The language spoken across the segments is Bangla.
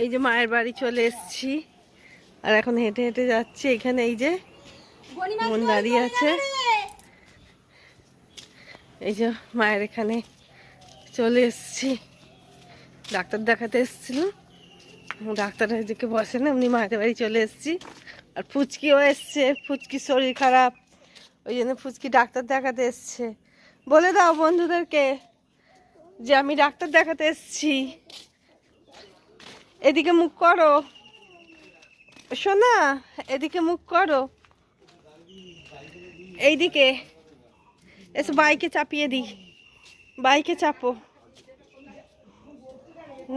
এই যে মায়ের বাড়ি চলে এসেছি আর এখন হেঁটে হেঁটে যাচ্ছি। এখানে এই যে বোন দাঁড়িয়ে আছে, এই যে মায়ের এখানে চলে এসেছি। ডাক্তার দেখাতে এসেছিলাম, ডাক্তার যেকে বসে না এমনি মায়ের বাড়ি চলে এসেছি। আর ফুচকিও এসছে, ফুচকির শরীর খারাপ, ওই জন্য ফুচকি ডাক্তার দেখাতে এসছে। বলে দাও বন্ধুদেরকে যে আমি ডাক্তার দেখাতে এসেছি। এদিকে মুখ করো সোনা, এদিকে মুখ করো, এইদিকে এসো, বাইকে চাপিয়ে দিই, বাইকে চাপো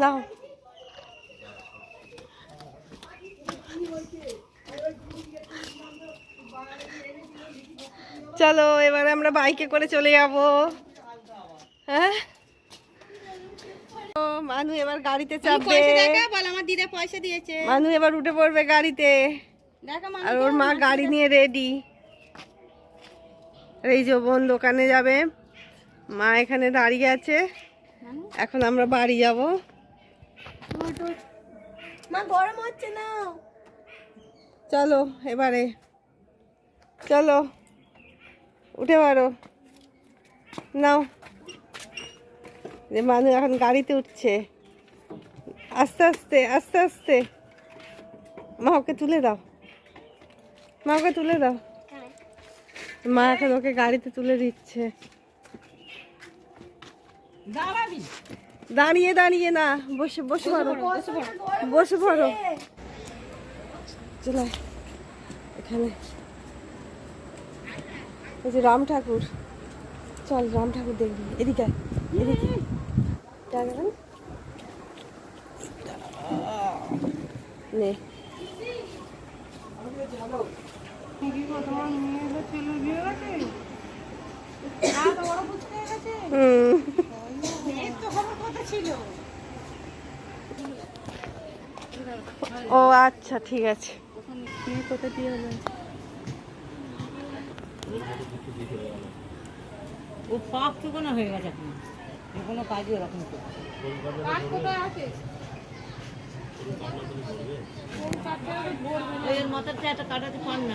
নাও। চলো এবারে আমরা বাইকে করে চলে যাব। হ্যাঁ মানু এবার গাড়িতে চাপবে, আমার দিদা পয়সা দিয়েছে। মানু এবার উঠে পড়বে গাড়িতে, আর ওর মা গাড়ি নিয়ে রেডি। এই যে বোন দোকানে যাবে, মা এখানে দাঁড়িয়ে আছে। এখন আমরা বাড়ি যাব। মা গরম হচ্ছে না? চলো এবারে, চলো উঠে পারো, নাও। যে মানুষ এখন গাড়িতে উঠছে, আস্তে আস্তে আস্তে আস্তে। মা ওকে তুলে দাও, মা ওকে তুলে দাও। মা এখন ওকে গাড়িতে তুলে দিচ্ছে। দাঁড়িয়ে দাঁড়িয়ে না, বসে বসে পড়ো, বসে পড়ো। চলে এখানে এই যে রাম ঠাকুর, চল রাম ঠাকুর দেখবি। এদিকে এদিকে নে। ও আচ্ছা ঠিক আছে। কোথা দিয়ে হলো? ও পাপ টুকানো হয়ে গেছে, এখন যে কোনো কাজই ওরকম এর মাথাটা একটা কাটাতে পার না।